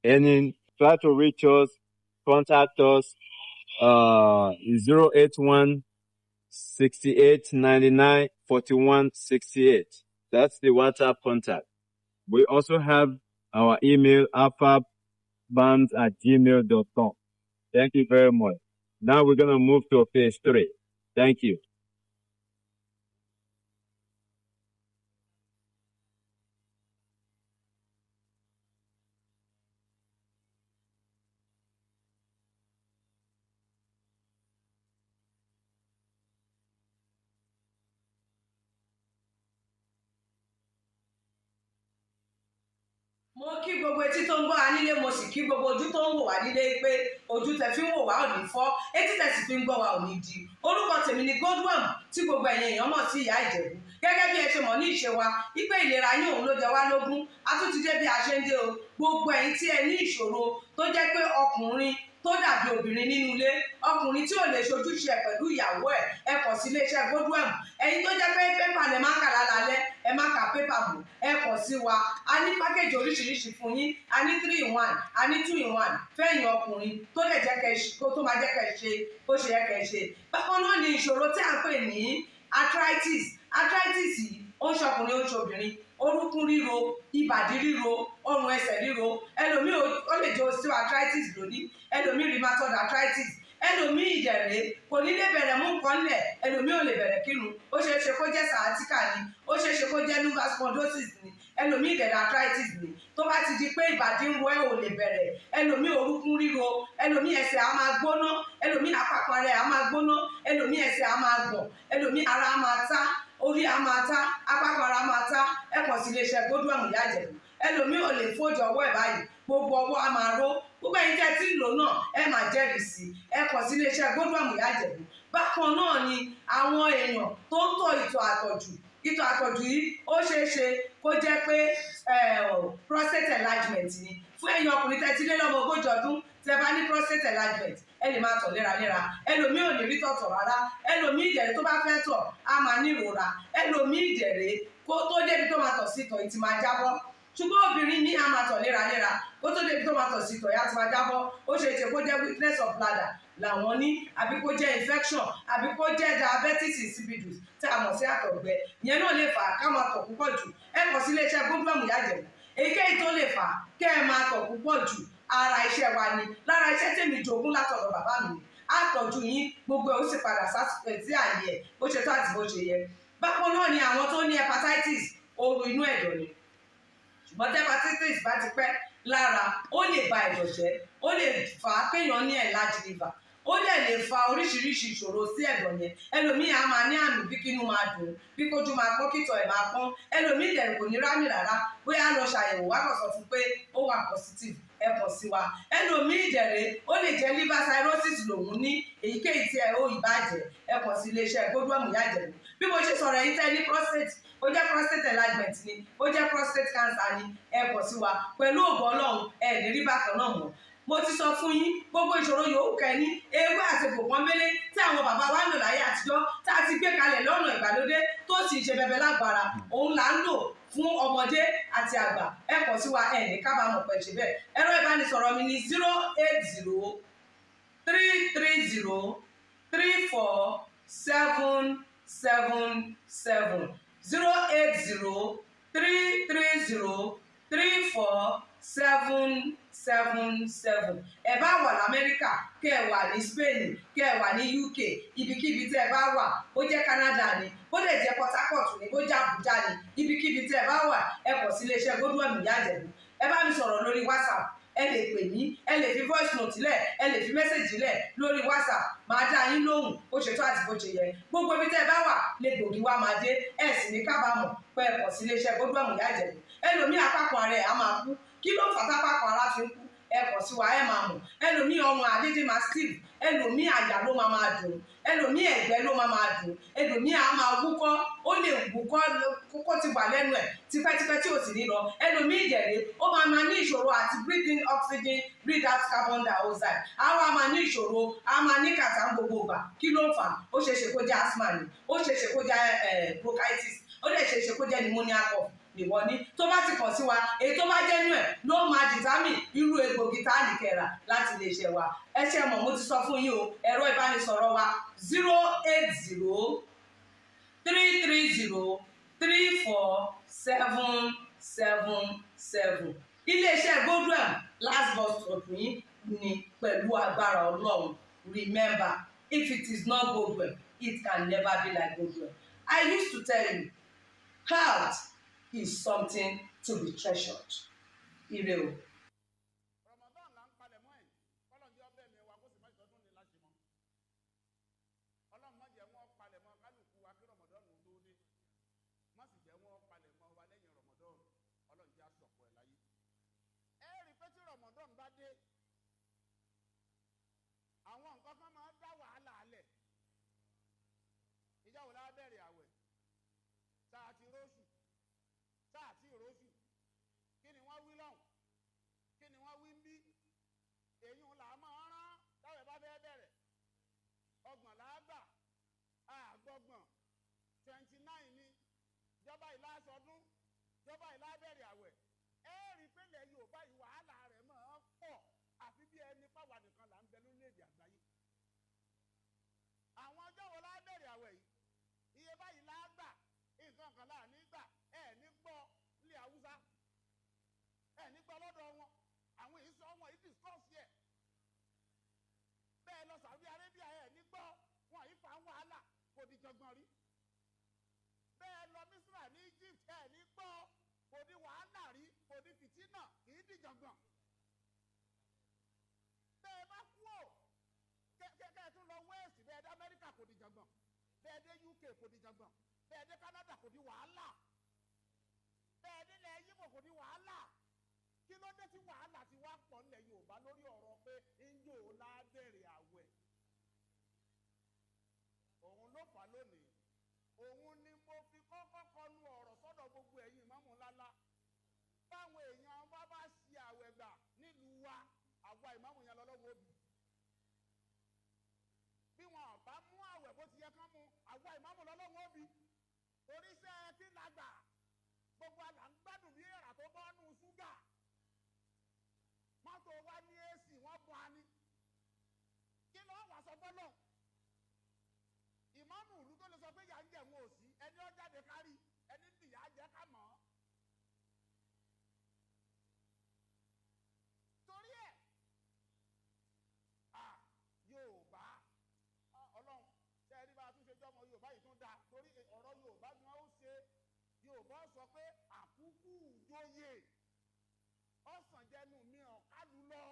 any, try to reach us, contact us, 081 68 99 41 68. That's the WhatsApp contact. We also have our email, afabbands@gmail.com. Thank you very much. Now we're going to move to phase 3. Thank you. Mo kí gbogbo etí tó ń gbọ́ wa nílé, mo sì kí gbogbo ojú tó ń wò wá nílé pé ojú tẹ fi ń wò wá ò ní fọ́, etí tẹ sì fi ń gbọ́ wa ò ní di. Orúkọ tèmi ni Godwin tí gbogbo ẹ̀yin èèyàn mọ̀ sí Ìyá Ìjẹ̀bú. Gẹ́gẹ́ bí ẹ ṣe mọ̀ ní ìṣe wa, wípé ìlera yín òun ló jẹ wá lógún. A tún ti dé bí a ṣe ń dé o. Gbogbo ẹ̀yin tí ẹ ní ìṣòro tó jẹ́ pé ọkùnrin tó dàbí obìnrin nínú ilé, ọkùnrin tí ò lè ṣojúṣe ẹ̀ pẹ̀lú ìyàwó ẹ̀, ẹ kàn sí iléeṣẹ́ Godwin. Ẹ̀yin tó jẹ́ pé pépà lẹ máa ń kà lálálẹ́, ẹ má ka pépà mọ́, ẹ kàn sí wa. A ní pákéjì oríṣiríṣi fún yín. A ní 3-in-1, a ní 2-in-1 fẹ́yìn ọkùnrin tó lè jẹ́ kẹ́ tó máa jẹ́ kẹ́ ṣe bó ṣe yẹ kẹ́ ṣe. Bákan náà ni ìṣòro tí à ń pè ní arthritis. Arthritis yìí ó ń ṣọkùnrin ó ń ṣobìnrin, orúnkún ríro, ìbàdí ríro, ọrùn ẹsẹ̀ ríro. Ẹlòmíì ó lè jẹ́ osteoarthritis lónìí, ẹlòmíì rheumatoid arthritis, ẹlòmíì ìdẹ̀rẹ̀ kò ní lè bẹ̀rẹ̀ mú nǹkan lẹ̀, ẹlòmíì ò lè bẹ̀rẹ̀ kírun, ó ṣeé ṣe kó jẹ́ sciatica ni, ó ṣeé ṣe kó jẹ́ lumbar spondylosis ni, ẹlòmíì ìdẹ̀rẹ̀ arthritis ni. Tó bá ti di pé ìbàdí ń ro ẹ́ ò lè bẹ̀rẹ̀, ẹlòmíì orúnkún ríro, ẹlòmíì ẹsẹ̀ á máa gbóná, ẹlòmíì àpapọ̀ rẹ̀ á máa gbóná, ẹlòmíì ẹsẹ̀ á máa gbọ̀n, ẹlòmíì ara á máa tá, orí á máa tá, àpapọ̀ ara á máa tá. Ẹ kàn sí iléeṣẹ́ Godwin Ìyá Ìjẹ̀bú. Ẹlòmíì ò lè fojú ọwọ́ ẹ̀ báyìí, gbogbo ọwọ́ á máa ró. Gbogbo ẹ̀yin tẹ́ tí ń lò náà ẹ máa jẹ́rìí sí. Ẹ kàn sí iléeṣẹ́ Godwin Ìyá Ìjẹ̀bú. Bákan náà ni àwọn èèyàn tó ń tọ̀ ìtọ̀ àtọ̀jù. Ìtọ̀ àtọ̀jù yìí ó ṣeé ṣe kó jẹ́ pé prostate enlargement ni. Fún ẹ̀yin ọkùnrin tẹ́ ti lé lọ́mọ 40 ọdún, tẹ́ bá ní prostate enlargement, ẹ lè máa tọ̀ léraléra. Ẹlòmíì ò ní rí tọ̀tọ̀ rárá. Ẹlòmíì ìdẹ̀rẹ̀ tó bá fẹ́ tọ̀ á máa ní ìrora. Ẹlòmíì ìdẹ̀rẹ̀ kó tó débi tó máa tọ̀ sí ìtọ̀ yìí ti máa jábọ́. Ṣùgbọ́n obìnrin ní a máa tọ̀ léraléra, kó tó débi tó máa tọ̀ sí ìtọ̀ yìí á ti máa jábọ́. Ó ṣeé ṣe kó jẹ́ weakness of bladder làwọn ní, àbí kó jẹ́ infection, àbí kó jẹ́ diabetes insipidus tí a mọ̀ sí àtọ̀gbẹ. Ìyẹn náà lè fà á ká máa tọ̀ púpọ̀ jù. Ẹ kàn sí iléeṣẹ́ Godwin Ìyá Ìjẹ̀bú. Èyíkéyìí tó lè fà á kẹ́ ẹ máa tọ̀ púpọ̀ jù, ara iṣẹ́ wa ni. Lára iṣẹ́ tèmi jogún látọ̀dọ̀ bàbá mi ni. Àtọ̀jú yín gbogbo ẹ̀ ó sì padà sí àyè ẹ̀ bó ṣe tó àti bó ṣe yẹ. Bákan náà ni àwọn tó ní hepatitis, ooru inú ẹ̀dọ̀ ni. Ṣùgbọ́n tí hepatitis bá ti pẹ́ lára, ó lè ba ẹ̀dọ̀ jẹ́, ó lè fà á kéèyàn ní enlarged liver, ó dẹ̀ lè fa oríṣiríṣi ìṣòro sí ẹ̀dọ̀ yẹn. Ẹlòmíì á máa ní àmì bí kínú máa dùn, bí kójú máa pọ́n, kítọ̀ ẹ̀ máa pọ́n. Ẹlòmíì dẹ̀ kò ní rámì rárá, bóyá lọ ṣàyẹ̀wò wá kàn sọ fún pé ó wà positive, ẹ kàn sí wa. Ẹlòmíì dẹ̀rẹ̀ ó lè jẹ́ liver cirrhosis lòun ní, èyíkéyìí tí ẹ ó ìbàjẹ́, ẹ kàn sí iléeṣẹ́ Godwin Ìyá Ìjẹ̀bú. Bí mo ṣe sọ̀rọ̀ yìí tẹ́ ní prostate, ó jẹ́ prostate enlargement ni, ó jẹ́ prostate cancer ni, ẹ kàn sí wa. Pẹ̀lú ògo Ọlọ́run ẹ lè rí bákan náà mọ́. Mo ti sọ fún yín gbogbo ìṣòro yòówù kẹ́ ní, ewé àti egbò pọ́nbélé tí àwọn bàbá wa ń lò láyé àtijọ́ tá a ti gbé kalẹ̀ lọ́nà ìgbàlódé tó sì ṣe bẹbẹ lágbára, òun là ń lò fún ọmọdé àti àgbà. Ẹ kàn sí wa, ẹ ní kábàámọ̀ pẹ̀ ṣe bẹ́ẹ̀. Ẹ̀rọ ìbánisọ̀rọ̀ mi ni 080 330 34777 080 330 34777. Ẹ bá wà l'Amẹ́ríkà, kẹ́ ẹ wà ní Spain, kẹ́ ẹ wà ní UK, ibikíbi tí ẹ bá wà, ó jẹ́ Canada ni, ó lè jẹ́ Port Harcourt ni, ó jẹ́ Abuja ni, ibikíbi tí ẹ bá wà, ẹ kàn sí iléeṣẹ́ Godwin Ìyá Ìjẹ̀bú. Ẹ bá mi sọ̀rọ̀ lórí WhatsApp, ẹ lè pè mí, ẹ lè fi voice note lẹ̀, ẹ lè fi message lẹ̀ lórí WhatsApp, máa dá yín lóhùn bó ṣe tó àti bó ṣe yẹ. Gbogbo ibi tí ẹ bá wà lè gbòógì wá máa dé, ẹ sì ní kábàámọ̀ pé ẹ kàn sí iléeṣẹ́ Godwin Ìyá Ìjẹ̀bú. Ẹlòmíì àpapọ̀ ara ẹ̀ á máa kú. Kí ló fà tápapọ̀ ara fi ń kú? ẹ kọ̀ sí wa ẹ máa mọ̀ ẹlòmíì ọrùn àdídì máa steve ẹlòmíì àyà ló máa dùn ẹlòmíì ẹ̀gbẹ́ ló máa dùn ẹlòmíì á máa wúkọ́ ó lè wúkọ́ kókó ti wà lẹ́nu ẹ̀ tipẹ́tipẹ́ tí ò sì ní lọ ẹlòmíì ìjẹ̀lẹ̀ ó máa ní ìṣòro àti breathe in oxygen breathe out carbon dioxide á wá máa ní ìṣòro á máa ní kàtà gbogbo ìgbà kí ló ń fà ó ṣeéṣe kó jẹ́ asthma ni ó ṣeéṣe kó jẹ́ bronchitis ó dẹ̀ ṣeéṣe kó jẹ́ pneumonia cough ìwọ ní tó bá ti kàn sí wa èyí tó bá jẹ́ nú ẹ̀ ló máa determine irú egbògi tá a lè kẹ̀rà láti lè ṣe wa ẹ ṣe mọ̀ mo ti sọ fún yín o ẹ̀rọ ìbánisọ̀rọ̀ wa 080-330-34777 iléeṣẹ́ Godwin last bus stop yín ni pẹ̀lú agbára Ọlọ́run remember if it is not Godwin it can never be like Godwin. I used to tell you health is something to be treasured. Ire o. Ramadan là ń palẹ̀ mọ́ ẹ̀ kọ́lọ́n jẹ́ ọbẹ̀ mi wa kó sì má ìtọ́dún ní láti mọ́ ọlọ́run má jẹ́ wọ́n palẹ̀ mọ́ kálukú wa kí Ramadan tó dé má sì jẹ́ wọ́n palẹ̀ mọ́ wa lẹ́yìn Ramadan ọlọ́run jẹ́ àsọ̀pọ̀ ẹ̀ láyé. ẹ rí pé tí Ramadan bá dé àwọn nǹkan kan máa ń dá wàhálà alẹ̀ ìjà wò lá bẹ̀rẹ̀ àwẹ̀ tá a ti róṣù tá a ti róṣù kí ni wọ́n wí lọ́hùn kí ni wọ́n wí ń bí èyí ń là á máa rán táwọn bá fẹ́ bẹ̀rẹ̀ ọgbọ̀n làágbà àgbọ̀gbọ̀n 29 ni jọba ìlà aṣọdún jọba ìlà bẹ̀rẹ̀ àwẹ̀ ẹ rí i pé ilẹ̀ Yorùbá yìí wàhálà rẹ̀ máa ń pọ̀ àfi bí ẹni pàwọ́ nìkan là ń bẹ lórílẹ̀‐èdè àgbáyé àwọn ọjọ́ wo la bẹ̀rẹ̀ àwẹ̀ yìí iye báyìí lágbà nǹkan kan láà nígbà ẹ ní gbọ́ ilé Haúsá ẹ ní gbọ́ lọ́dọ̀ wọn àwọn èyí sọ wọn yìí discuss yẹ bẹ́ẹ̀ lọ Saudi Arabia ẹ ní gbọ́ wọn yìí fa wàhálà kò di jọgbọ́n rí bẹ́ẹ̀ lọ Misra ní Egypt ẹ ní gbọ́ kò di wàhálà rí kò di fìtínà kì í di jọgbọ́n bẹ́ẹ̀ bá kú ò kẹ́kẹ́ tún lọ West bẹ́ẹ̀ dé Amẹ́ríkà kò di jọgbọ́n bẹ́ẹ̀ dé UK kò di jọgbọ́n bẹ́ẹ̀ dé Canada kò di wàhálà bẹ́ẹ̀ nílẹ̀ Yíbò kò di wàhálà kí ló dé tí wàhálà ti wá pọ̀ nílẹ̀ Yorùbá lórí ọ̀rọ̀ pé ńjò la bẹ̀rẹ̀ àwẹ̀ òun ló fà lónìí òun ni mo fi kọ́kọ́ kọnu ọ̀rọ̀ sọ́dọ̀ gbogbo ẹ̀yin ìmáàmù ńláńlá báwọn èèyàn bá ṣe àwẹ̀ gbà nílùú wa àwa ìmáàmù yẹn lọ́lọ́wọ́ òbí bí wọn bá mú àwẹ̀ bó ti yẹ kán mú àwa ìmáàmù lọ́lọ́wọ́ òbí oríṣẹ́ kí la gbà gbogbo àlà ń gbádùn bí èrà tó bọ́ nù ṣúgà mọ́tò wa ní èsì wọ́n bọ́ a ní kí ló wà sọ bọ́lọ̀ ìmáàmù ìlú tó lè sọ pé yà ń jẹ̀wọ̀n òsì ẹni ó jáde kárí ẹni tìyà jẹ́ ká mọ̀ ọ́ torí ẹ̀ Yorùbá Ọlọ́run ṣe é rí bá a tún ṣe jọmọ Yorùbá yìí tún dáa torí ọ̀rọ̀ Yorùbá ni wọ́n ó ṣe Yorùbá sọ pé àkúkú ìjòyè ọ̀sán jẹnu mi ọ̀kálu lọ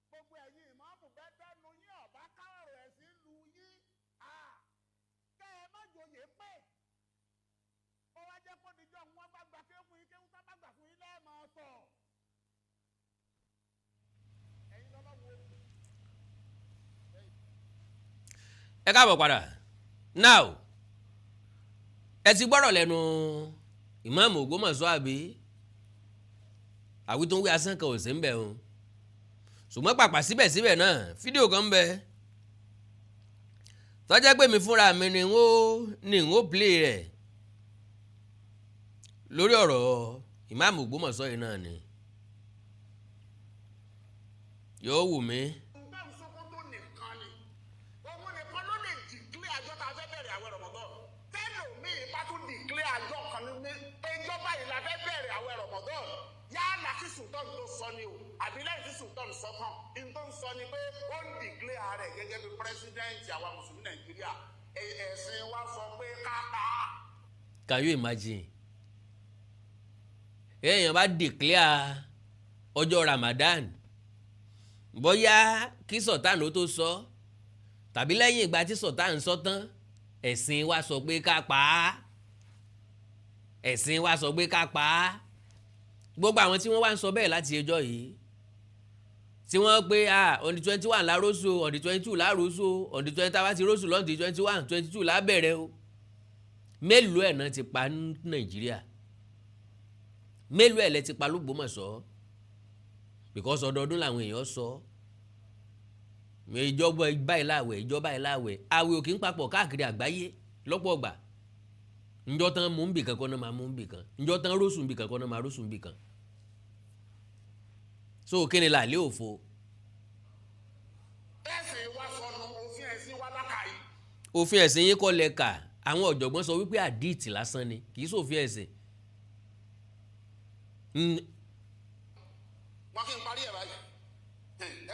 gbogbo ẹ̀yin ìmáàmù bẹ́ẹ̀ nu yín ọ̀bá káwọ̀rọ̀ ẹ̀sìn lu yín kẹ́ ẹ má jòyè pé ó wá jẹ́ kó dijọ́ wọn bá gbà ké fún yín kéwú tá bá gbà fún yín lẹ́ẹ̀mọ́ ọ̀tọ̀ ẹ̀yin lọ́lọ́wọ́ ẹ káàbọ̀ padà now ẹ ti gbọ́rọ̀ lẹ́nu ìmáàmù Ògbómọ̀ṣọ́ àbí àwí tó ń wí asán kan ò sí ń bẹ̀ o ṣùgbọ́n pàpà síbẹ̀síbẹ̀ náà fídíò kan ń bẹ tó jẹ́ pé mi fúnra mi ni n ó play rẹ̀ lórí ọ̀rọ̀ ìmáàmù Ògbómọ̀ṣọ́ yìí náà ni yóò wù mí. Sultan tó sọ ni o àbí lẹ́yìn tí Sultan sọ kan n tó ń sọ ni pé ó ń dìklẹ́ ààrẹ gẹ́gẹ́ bí pírẹsidẹ́ǹtì àwa mùsùlùmí Nàìjíríà ẹ̀sìn wa sọ pé ká pa á. Can you imagine? èèyàn bá dìklẹ́ ọjọ́ Ramadan bóyá kí Sultan ló tó sọ tàbí lẹ́yìn ìgbà tí Sultan sọ tán ẹ̀sìn wa sọ pé ká pa á ẹ̀sìn wa sọ pé ká pa á gbogbo àwọn tí wọ́n wá ń sọ bẹ́ẹ̀ láti ẹjọ́ yìí tí wọ́n pé on the 21 la rósù on the 22 la rósù on the 20 tá bá ti rósù lọ́n the 21 22 la bẹ̀rẹ̀ o mélòó ẹ̀ náà ti pa ní Nàìjíríà mélòó ẹ̀ lẹ ti pa l'Ógbómọ̀ṣọ́ because ọdọọdún làwọn èèyàn sọ ìjọba báyìí láwẹ̀ ìjọba báyìí láwẹ̀ àwẹ̀ òkè ń papọ̀ káàkiri àgbáyé lọ́pọ̀ ọgbà ǹjọ́ tán mú ń bì kan kọ́ náà máa mú ń bì kan ǹjọ́ tán rósù ń bì kan kọ́ náà máa rósù ń bì kan so kí ni làlẹ́ òfo. ẹ̀sìn wa sọnù òfin ẹ̀sìn wa lákàáyé. òfin ẹ̀sìn yín kọ́ lẹ kà àwọn ọ̀jọ̀gbọ́n sọ wípé àdíìtì lásán ni kì í sófin ẹ̀sìn. wọ́n kí n parí ẹ̀ báyìí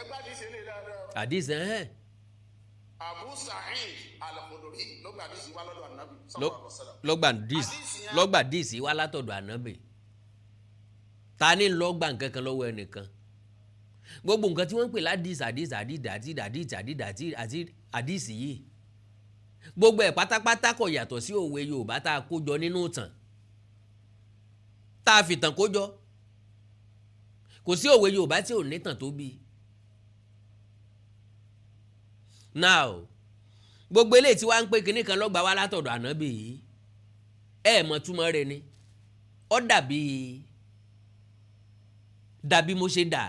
ẹgbẹ́ àdìsí ilé dáadáa. àdíìsì ẹ̀hẹ́n. Abu Sa'id al-Khudri ló gba àdìsí wa lọ́dọ̀ ànábì. lọ́gbà àdíìsì wá látọ̀dọ̀ ànábì ta ni lọ́gbà nǹkan kan lọ́wọ́ ẹnìkan gbogbo nǹkan tí wọ́n ń pè àdíìsì yìí gbogbo ẹ̀ pátápátá kò yàtọ̀ sí òwe Yorùbá tá a kó jọ nínú ìtàn tá a fìtàn kó jọ kò sí òwe Yorùbá tí ò nítàn tó bí. now gbogbo eléyìí tí wàá ń pè kinní kan lọ́gbà wá látọ̀dọ̀ ànábì yìí ẹ̀ mọ̀ túmọ̀ rẹ̀ ni ó dàbí mo ṣe dà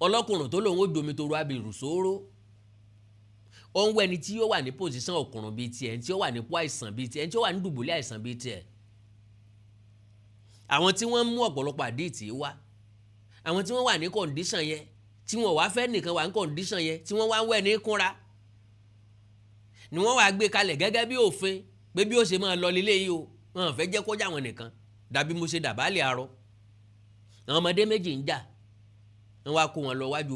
ọlọ́kùnrin tó lòun ó domi tó ru abirù sóró ó ń wẹ́ni tí yóò wà ní pòsíṣàn ọkùnrin bíi tiẹ̀ tí ó wà nípò àìsàn bíi tiẹ̀ tí ó wà ní dùbúlẹ̀ àìsàn bíi tiẹ̀ àwọn tí wọ́n mú ọ̀pọ̀lọpọ̀ àdéhìtì wá àwọn tí wọ́n wà ní kọ̀ǹdíṣàn yẹn tí wọ́n wá fẹ́ nìkan wà ní kọ̀ǹdíṣàn yẹn tí wọ́n wá ń wẹ̀ ní kúnra ni wọ́n wá gbé kalẹ̀ gẹ́gẹ́ bí òfin pé bí ó ṣe máa lọ lílé yìí o wọn fẹ́ jẹ́ kọjá wọn nìkan dàbí mo ṣe dàbálẹ̀ arọ àwọn ọmọdé méjì ń jà wọ́n wá kó wọn lọ wájú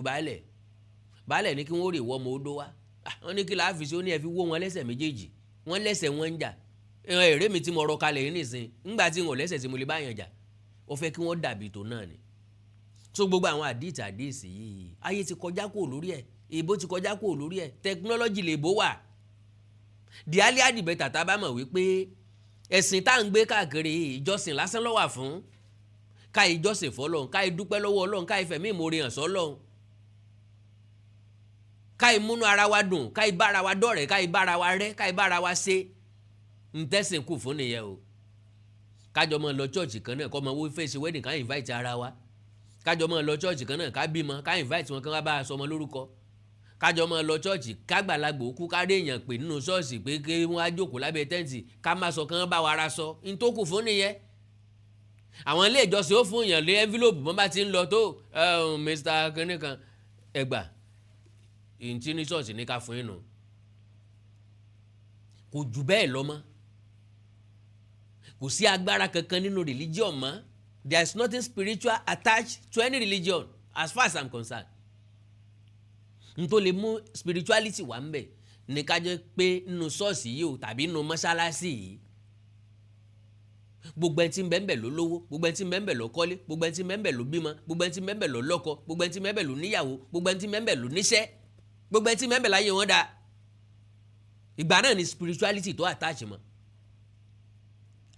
baálẹ̀ ní kí wọ́n rè wọ́ ọmọ odó wá wọ́n ní kí láàfin sí ó ní ẹ fi wó wọn lẹ́sẹ̀ méjèèjì wọ́n lẹ́sẹ̀ wọn ń jà èrè mi tí mo rọ kalẹ̀ yìí nìsín ńgbà tí wọn lẹ́sẹ̀ tí mo lè bá yàn jà ó fẹ́ kí wọ́n dàbí tó náà ni so gbogbo àwọn àdìsí yìí ayé ti kọjá kó lórí ẹ̀ èbó ti kọjá kó lórí ẹ̀ tẹkinọ́lọ́jì lè bó wà di alẹ́ àdìbẹ́ tàtà bá mọ̀ wípé ẹ̀sìn tá à ń gbé káàkiri ìjọsìn lásán ló wà fún ká ìjọsìn fọ́lọ́run ká ìdúpẹ́ lọ́wọ́ Ọlọ́run ká ìfẹ̀mí ìmoore hàn sọ́lọ́run ká ìmúnú ara wa dùn ká ìbára wa dọ̀rẹ́ ká ìbára wa rẹ́ ká ìbára wa ṣe ntẹ́sìn kù fún nìyẹn o kájọ mọ́ lọ chọ́ọ̀chì kan náà kọ́ mọ owó fèsì wedding ká invite ara wa kájọ mọ́ lọ chọ́ọ̀chì kan náà ká bímọ ká invite wọn kán wá bá a sọmọ lórúkọ kájọ mọ́ lọ chọ́ọ̀chì kágbàlagbò kú ká rí èèyàn pè nínú ṣọ́ọ̀ṣì pé kí wọ́n á jókòó lábẹ́ tẹ́ǹtì ká má sọ kán bá wa ara sọ ntókù fún nìyẹn àwọn ilé ìjọsìn ó fún èèyàn lé envelope bọ́n bá ti ń lọ tó Mr. kínníkan ẹgbà ìntí ní ṣọ́ọ̀ṣì ní ká fún inú kò jù bẹ́ẹ̀ lọ mọ́ kò sí agbára kankan nínú religion mọ́ there is nothing spiritual attached to any religion as far as I'm concerned n tó lè mú spirituality wà ń bẹ̀ ní ká jẹ́ pé nínú ṣọ́ọ̀ṣì yìí o tàbí nínú mọ́ṣáláṣí yìí gbogbo ẹni tí ń bẹ́ẹ̀ ló lówó gbogbo ẹni tí ń bẹ́ẹ̀ ló kọ́lé gbogbo ẹni tí ń bẹ́ẹ̀ ló bímọ gbogbo ẹni tí ń bẹ́ẹ̀ ló lọ́kọ gbogbo ẹni tí ń bẹ́ẹ̀ ló níyàwó gbogbo ẹni tí ń bẹ́ẹ̀ ló níṣẹ́ gbogbo ẹni tí ń bẹ́ẹ̀ láyé wọn dáa ìgbà náà ni spirituality tó attach mọ́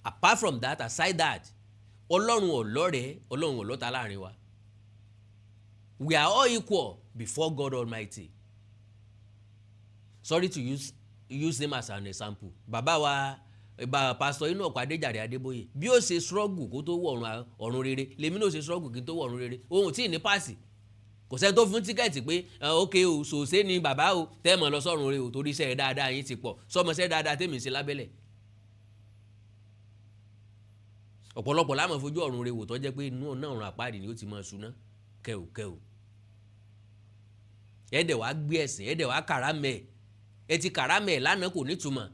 apart from that aside that ọlọ́run ọlọ́rẹ̀ẹ́ ọlọ́run ọlọ́ta láàrin wa we are all equal before God Almighty sorry to use him as an example bàbá wa pastor Enoch Adéjàre Adébóyè bí ó ṣe struggle kó tó wọ ọ̀run rere lèmi náà ṣe struggle kí n tó wọ ọ̀run rere ohun tí ì ní páàsì kò sẹ́ni tó fún tíkẹ́ẹ̀tì pé ok o ṣòṣe ni bàbá o tẹ́ẹ̀mọ̀ lọ sọ́run rere o torí iṣẹ́ dáadáa yín ti pọ̀ sọmọṣẹ́ dáadáa tèmi ń ṣe lábẹ́lẹ̀ ọ̀pọ̀lọpọ̀ láàmú fojú ọ̀run rere wò tó jẹ́ pé inú náà ọ̀run àpáàdì ni ó ti máa ṣúná kẹ́ò ẹ̀ẹ́dẹ̀ wàá gbé ẹ̀sìn ẹ̀ẹ́dẹ̀ wàá kàrámẹ̀ ẹ ti kàrámẹ̀ lánàá kò nítumọ̀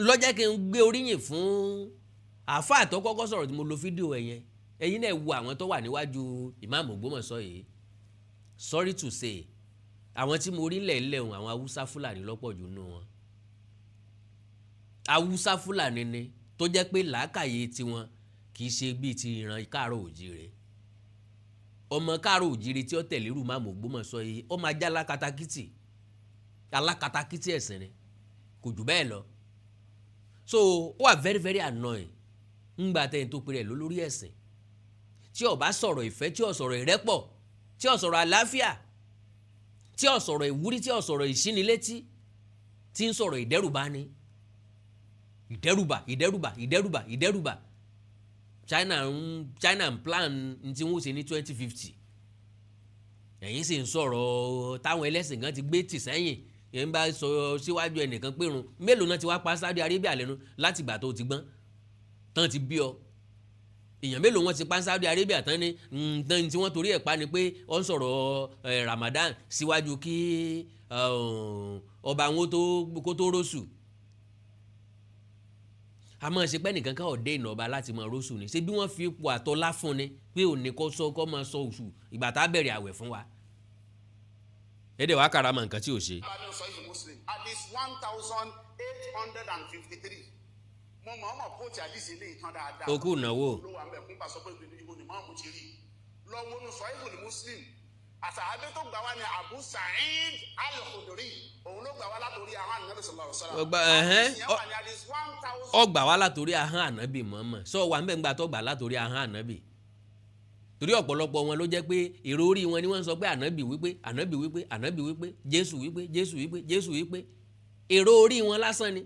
lọ́jọ́ kí n gbé oríyìn fún àáfàá tó kọ́kọ́ sọ̀rọ̀ tí mo lo fídíò ẹ̀yẹn ẹ̀yin náà wo àwọn tó wà níwájú ìmáàmù Ògbómọ̀ṣọ́ yìí sorry to say àwọn tí mo rí lẹ́ẹ̀lẹ́hùn àwọn Haúsá Fúlàní lọ́pọ̀ jù nù wọn Haúsá Fúlàní ni tó jẹ́ pé làákàyè tiwọn kì í ṣe bíi ti ìran Káàárọ̀ Òjíire ọmọ Káàárọ̀ Òjíire tí ó tẹ̀lé irú ìmáàmù Ògbómọ̀ṣọ́ yìí ó máa já alákatakítí ẹ̀sìn ni kò jù bẹ́ẹ̀ lọ so ó wà very very annoying ńgbà tẹ́yìn tó pèrè lórí ẹ̀sìn tí ó bá sọ̀rọ̀ ìfẹ́, tí ó sọ̀rọ̀ ìrẹ́pọ̀, tí ó sọ̀rọ̀ àlàáfíà, tí ó sọ̀rọ̀ ìwúrí, tí ó sọ̀rọ̀ ìṣínilétí, tí ń sọ̀rọ̀ ìdẹ́rùbà ni. Ìdẹ́rùbà. China ń plan tí wọ́n ṣe ní 2050. ẹ̀yin sì ń sọ̀rọ̀ táwọn ẹlẹ́sìn kan ti gbé tì sẹ́yìn. yẹn bá sọ síwájú ẹnìkan pérun mélòó náà ti wá pa Saudi Arabia lẹ́nu láti ìgbà tó ti gbọ́n tán ti bí ọ. èèyàn mélòó wọn ti pa Saudi Arabia tán ní tí wọ́n torí ẹ̀ pa ni pé ó ń sọ̀rọ̀ Ramadan síwájú kí ọba wọn kó tó rọ́ṣù. a máa ṣe pé nìkan ká ọ̀dẹ́ ìnà ọba láti máa rọ́ṣù ni ṣé bí wọ́n fi ipò àtọ́lá fún ni pé òní kọ́ máa sọ oṣù ìgbà tá a bẹ̀rẹ̀ àwẹ̀ fún wa. èdè wa karama nǹkan tí ò ṣe. Hadith 1853. Mo mọ̀ ọmọ kóòtù àdìsí ilé ìtàn dáadáa. Okú ìnáwó. Ló wà ń bẹ̀ fún pàṣọ pé ibo ni máàmù ti rí. Lọ́wọ́ nu Sahihul Muslim. Àtàbí tó gbà wá ní Abu Sa'id Al-Khudri. Òun ló gbà wá látòrí ahọ́n Ànábì sallallahu alaihi wasallam. Ó gbà wá látòrí ahọ́n Ànábì Muhammad. Sọ wà ń bẹ̀ ń gbà tó gbà látòrí ahọ́n Ànábì. Torí ọ̀pọ̀lọpọ̀ wọn ló jẹ́ pé èrò orí wọn ni wọ́n sọ pé Ànábì wípé Jésù wípé èrò orí wọn lásán ni.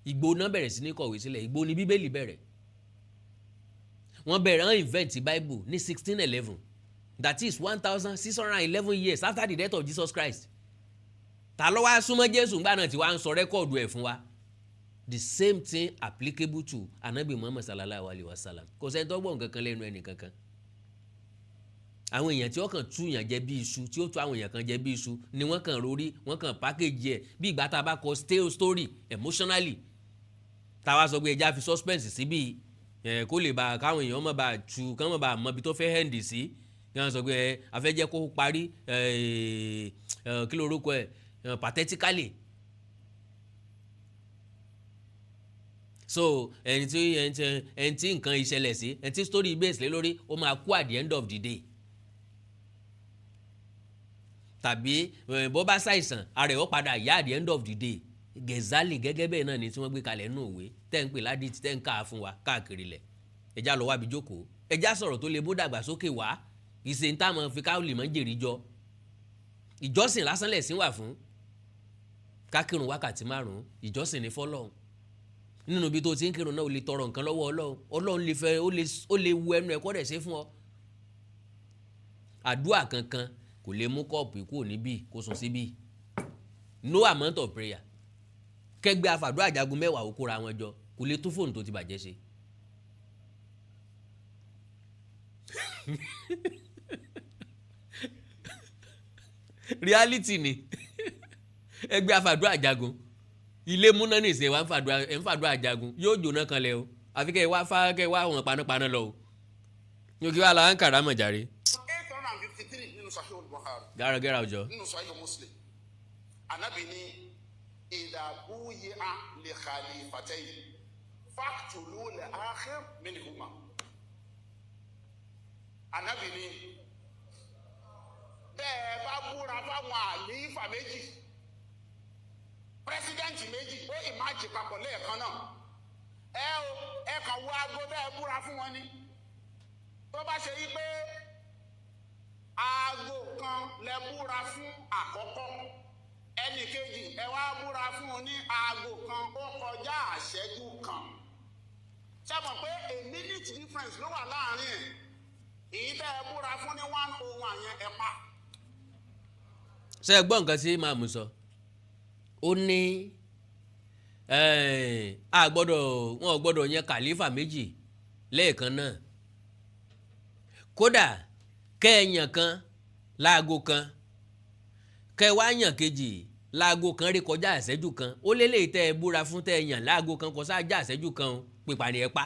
Ìgbò náà bẹ̀rẹ̀ sí ní kọ̀wé sílẹ̀. Ìgbò ni Bíbélì bẹ̀rẹ̀. Wọ́n bẹ̀rẹ̀ wọ́n invent Bible ní 1611. That is 1611 years after the death of Jesus Christ. Ta ló wá súnmọ́ Jésù ńgbà náà tí wàá ń sọ rẹ́kọ̀dù ẹ̀ fún wa. The same thing applicable to Ànábì Muhammad sallallahu alayhi wa sallam. Kò sẹ́ni tó gbọ́ nǹkan kan lẹ́nu ẹnì kankan. Àwọn èèyàn tí wọ́n kàn tú yàn jẹ bí iṣu, tí ó tú àwọn èèyàn kan jẹ bí iṣu ni wọ́n kàn rórí, wọ́n kàn package ẹ̀ bí ìgbà tá a bá kọ stale story emotionally. Táwa sọ pé ẹja fi suspense síbí kó lè bá káwọn èèyàn mọ̀ bá tu kán mọ̀ bá mọ ibi tó fẹ́ hẹ́ndì sí. Kí wọ́n sọ pé afẹ́jẹ́ kó parí kí lórúkọ ẹ̀ pathetically. So ẹni tí nǹkan ìṣẹ̀lẹ̀ sí, ẹni tí story base lé lórí, ó máa kú at the end of the day. Tàbí bó bá ṣàìsàn ara ẹ̀ ó padà yá at the end of the day. Gẹ̀zálì gẹ́gẹ́ bẹ́ẹ̀ náà ni tí wọ́n gbé kalẹ̀ nínú òwe tẹ́ ń pè ládìtì tẹ́ ń ká fún wa káàkiri lẹ̀. Ẹja lọ wábi jókòó. Ẹja sọ̀rọ̀ tó lè mú dàgbàsókè wá. Ìṣe ń táwọn fi káwọ́lì mọ́ jèrè jọ. Ìjọsìn lásán lẹ̀sìn wà fún. Kákìrún wákàtí 5 ìjọsìn ní fọ́lọ́run. Nínú ibi tó ti ń kírun náà o lè tọrọ nǹkan lọ́wọ́ Ọlọ́run. Ọlọ́run lè fẹ́ ó lè wu ẹnu ẹ̀kọ́ rẹ̀ ṣe fún ọ. Àdúà kankan kò lè mú kọ́ọ̀pù kúrò níbí kó sùn síbí. No amount of prayer. Kẹgbẹ́ afàdúrà jagun 10 ó kóra wọn jọ kò lè tún fóònù tó ti bàjẹ́ ṣe. Reality ni. Ẹgbẹ́ afàdúrà jagun ilé múná ní ìsìn wa ń fàdúrà jagun yóò jóná kan lẹ o. Àfi kẹ́ wá wọn panápaná lọ o. Yóò kí wá la ń kàrà mọ̀ jàre. 853 nínú Sahih al-Bukhari. Gáragẹ́ra ọjọ́. Nínú Sahih Muslim. Ànábì ní ìdàbúyé a lè khalifatayn faqtulu al-akhir minhuma. Ànábì ní bẹ́ẹ̀ bá búra fáwọn àlífà méjì pírẹsidẹ́ǹtì méjì ó ìmáàjì papọ̀ lẹ́ẹ̀kan náà ẹ kàn wọ aago bẹ́ẹ̀ búra fún wọn ni tó bá ṣe yí pé aago kan lẹ búra fún àkọ́kọ́ ẹnì kejì ẹ wá búra fún un ní aago kan ó kọjá àṣẹ́jú kan ṣé mọ̀ pé a minute difference ló wà láàrin ẹ̀ èyí tẹ́ ẹ búra fún ní 101 yẹn ẹ pa. Ṣé ẹ gbọ́ nǹkan tí màmú sọ? Ó ní wọn ò gbọ́dọ̀ yan kàlífà méjì lẹ́ẹ̀kan náà. Kódà kẹ́ẹ̀yàn kan láago kan kẹwàá yàn kejì láago kan rí kọjá àṣẹ́jú kan ó lélẹ̀ tẹ́ ẹ búra fún tẹ́ ẹ yàn láago kan kọjá àṣẹ́jú kan pípa ni ẹ pa.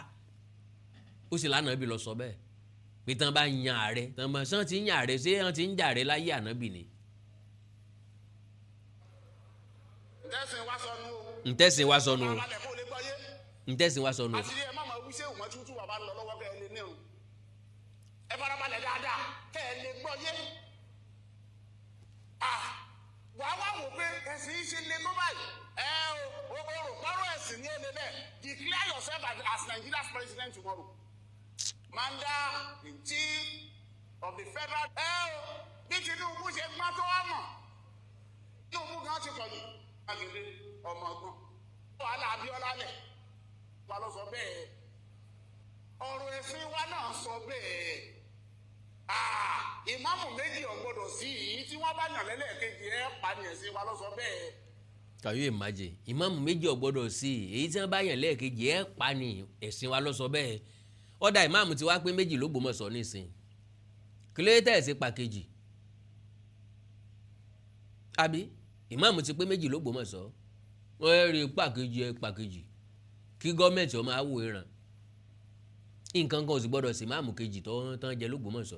Ó sì lánàá bí lọ sọ bẹ́ẹ̀ pé tán bá yan ààrẹ tán bá sàn ti yan ààrẹ ṣé wọ́n ti ń jà ààrẹ láyé ànábì ni. Ntẹ́sìn wá sọnù o. Ntẹ́sìn wá sọnù o. àti ẹ má máa wí sẹ́wọ̀n tí tútù wà bá lọ lọ́wọ́ kẹ́ ẹ lè nírun ẹ farabalẹ̀ dáadáa kẹ́ ẹ lè gbọ́ yé. wàá wá wò pé ẹ̀sìn yìí ṣe lè tó báyìí o rò pọ́rọ̀ ẹ̀sìn ní ẹlẹ́ bẹ́ẹ̀ declare yourself as Nigeria's president tomorrow. Commander-in-Chief of the Federal. Bí Tinubu ṣe gbọ́n tó wá mọ̀, Tinubu gan ti pọ̀ jù. Mákindé ọmọ ọgbọ́n. Wàhálà Abíọ́lá lẹ̀, wa ló sọ bẹ́ẹ̀. Ọ̀rọ̀ ẹ̀sìn wa náà sọ bẹ́ẹ̀. Ìmáàmù méjì ò gbọdọ̀ sí yìí tí wọ́n bá yàn lẹ́lẹ́kejì pa ni ẹ̀sìn wa ló sọ bẹ́ẹ̀. Can you imagine? Ìmáàmù méjì ò gbọdọ̀ sí èyí tí wọ́n bá yàn lẹ́ẹ̀kejì pa ni ẹ̀sìn wa ló sọ bẹ́ẹ̀. Ọ̀dà ìmáàmù ti wá pé méjì ló gbọ́mọ̀sọ nísìn. Kí ló tẹ̀ sí pàkejì? Àbí ìmáàmù ti pé méjì ló gbọ́mọ̀sọ. Wọ́n rí pàkejì kí gọ́ọ̀mẹ̀ntì ọmọ àwò ìràn. Nǹkan kan ò sì gbọ́dọ̀ sí ìmáàmù kejì tó tán jẹ ló gbọ́mọ̀sọ.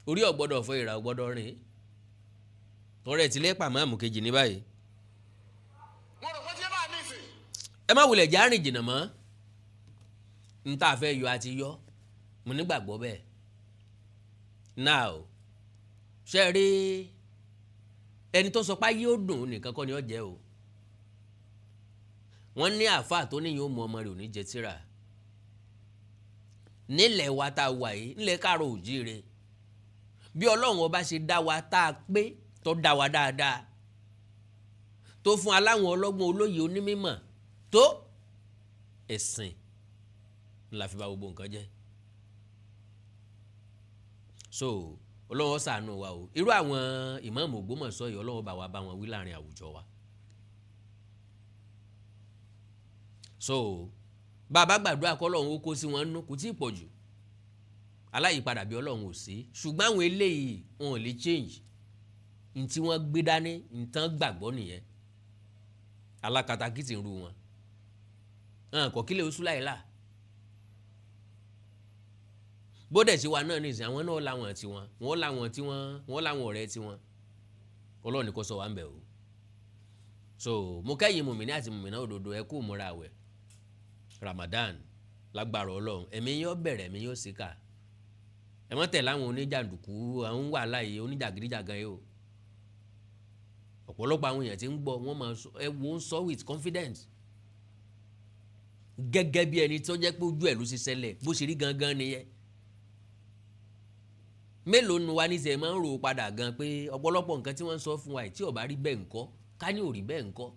Orí ò gbọ́dọ̀ fọ́ ìrà ò gbọ́dọ̀ rìn. Tọ́rẹ̀ tí lẹ́pà ìmáàmù kejì ní báyìí. Mo rò pé tí ẹ bá ní ìsìn. Ẹ má wulẹ̀ já rìn jìnnà mọ́. N tá fẹ́ yọ àti yọ mo nígbàgbọ́ bẹ́ẹ̀. Now ṣe rí ẹni tó sọ pé yóò dùn nìkan kọ́ ni ó jẹ́ o. Wọ́n ní àáfàá tó níyìn ó mú ọmọ rẹ̀ ò ní jẹ tírà. Nílẹ̀ wa tá a wà yìí nílẹ̀ káàrọ̀ òjíire bí Ọlọ́run ọba ṣe dá wa tá a pé tó dá wa dáadáa tó fún aláwọn ọlọ́gbọ́n olóyè onímọ̀ tó ẹ̀sìn la fi bà gbogbo nǹkan jẹ́. So Ọlọ́run ṣàánú wa o irú àwọn ìmáàmù Ògbómọ̀ṣọ́ yìí Ọlọ́run bá wa bá wọn wí láàrin àwùjọ wa. So bàbá gbàdúrà kọ́ Ọlọ́run ó kó sí wọn nú kò tí ì pọ̀ jù aláyìípadà bí Ọlọ́run ò sí ṣùgbọ́n àwọn eléyìí wọn ò lè change ní tí wọ́n gbé dání ní tán gbàgbọ́ nìyẹn alákatakítì ń ru wọn kò kílẹ̀ oṣù láìlà bódẹ̀ sí wa náà nìsín àwọn náà láwọn tiwọn wọ́n láwọn ọ̀rẹ́ tiwọn Ọlọ́run ní kó sọ wá ń bẹ̀ o. So mo kẹ́yìn mùmínì àti mùmínà òdodo ẹ kú múra àwẹ̀ Ramadan lágbára Ọlọ́run ẹ̀mí yóò bẹ̀rẹ̀ ẹ̀mí yóò síkà ẹ mọ́ tẹ̀ láwọn oníjàǹdùkú àwọn wàhálà yìí oníjàgídíjàgan yìí o ọ̀pọ̀lọpọ̀ àwọn èèyàn tí ń gbọ́ wọ́n máa sọ with confidence gẹ́gẹ́ bí ẹni tó jẹ́ pé ojú ẹ̀ ló ṣe ṣẹlẹ̀ bó ṣe rí gangan nìyẹn mélòó nu wa ní sẹ́ máa ń rò padà gan pé ọ̀pọ̀lọpọ̀ nǹkan tí wọ́n ń sọ fún wa tí ó bá rí bẹ́ẹ̀ ńkọ́ ká ní ò rí bẹ́ẹ̀ ńkọ́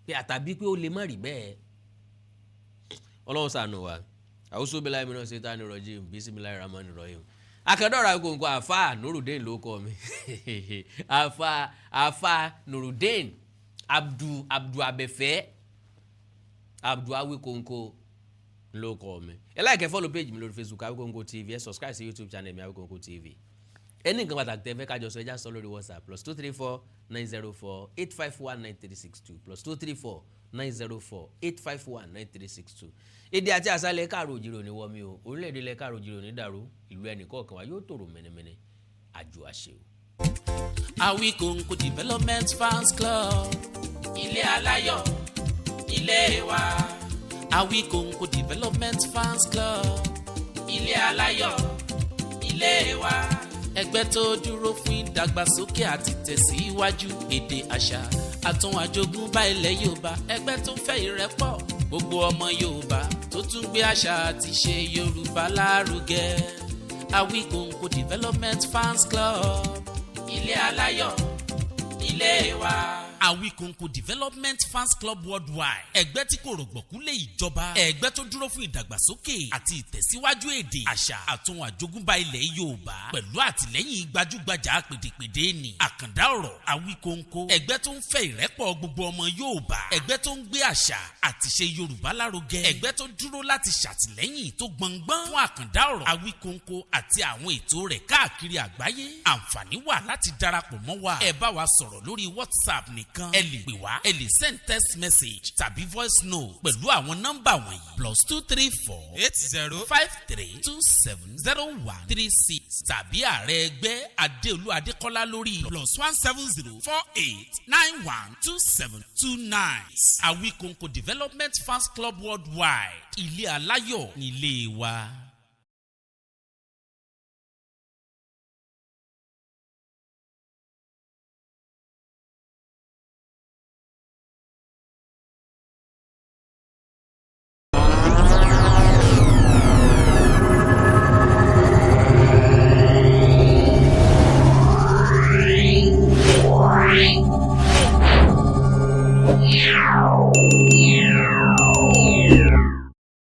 pé àtàbí pé ó lè má rí bẹ́ẹ̀ Ọlọ́run ṣàánú wa àwùsọ bí láì mìíràn ṣe tá ní rọjí bísímìláì ramani rọyìn akẹ́dọ̀rọ̀ àgùnkù àfa Nurudeen ló kọ́ mi àfa Nurudeen Abdu Abẹ́fẹ́ Abdu Awikonko ló kọ́ mi ẹ láìkẹ́ follow page mi lórí Facebook Awikonko TV ẹ subscribe sí YouTube channel mi Awikonko TV ẹni nǹkan pàtàkì tẹ́ fẹ́ kájọ sọ ẹjá sọ lórí WhatsApp +234 904 851 9362 +234 904 851 9362 èdè àti àṣàlẹ̀ káàrọ̀ òjìrò ní wọ́mi o orílẹ̀-èdè ilẹ̀ káàrọ̀ òjìrò ní dàrú ìlú ẹnìkọ̀ọ̀kan wa yóò tòrò mẹ́nẹ́mẹ́nẹ́ àjò àṣẹ o. Awikonko Development Fans Club ilé aláyọ̀ ilé wa. Awikonko Development Fans Club ilé aláyọ̀ ilé wa. Ẹgbẹ́ tó dúró fún ìdàgbàsókè àti tẹ̀síwájú èdè àṣà àtún àjogúnbá ilẹ̀ Yorùbá. Ẹgbẹ́ tó fẹ́ ìrẹ́pọ̀ gbogbo ọmọ Yorùbá tó tún gbé àṣà àti ṣe Yorùbá lárugẹ. Awikonko Development Fans Club ilé aláyọ̀ ilé wa. Awikonko Development Fans Club Worldwide ẹgbẹ́ tí kò rọ̀gbọ̀kú lé ìjọba ẹgbẹ́ tó dúró fún ìdàgbàsókè àti ìtẹ̀síwájú èdè àṣà àtún àjogúnbá ilẹ̀ Yorùbá pẹ̀lú àtìlẹ́yìn gbajúgbajà pèdèpèdè ní àkàndá ọ̀rọ̀ Awikonko ẹgbẹ́ tó ń fẹ́ ìrẹ́pọ̀ gbogbo ọmọ Yorùbá ẹgbẹ́ tó ń gbé àṣà àti ṣe Yorùbá lárugẹ ẹgbẹ́ tó dúró láti ṣàtìlẹ́yìn tó gbọngbọ́n fún àkàndá ọ̀rọ̀ Awikonko àti àwọn ètò rẹ̀ káàkiri àgbáyé àǹfààní wà láti darapọ̀ mọ́ wa ẹ bá wa sọ̀rọ̀ lórí WhatsApp nìkan ẹ lè pè wá ẹ lè send text message tàbí voice note pẹ̀lú àwọn nọ́mbà wọ̀nyí +234 8053270136 tàbí ààrẹ ẹgbẹ́ Adéolú Adékọ́lá lórí +17048912729. Awikonko Development Fans Club Worldwide ilé aláyọ̀ nílé wa.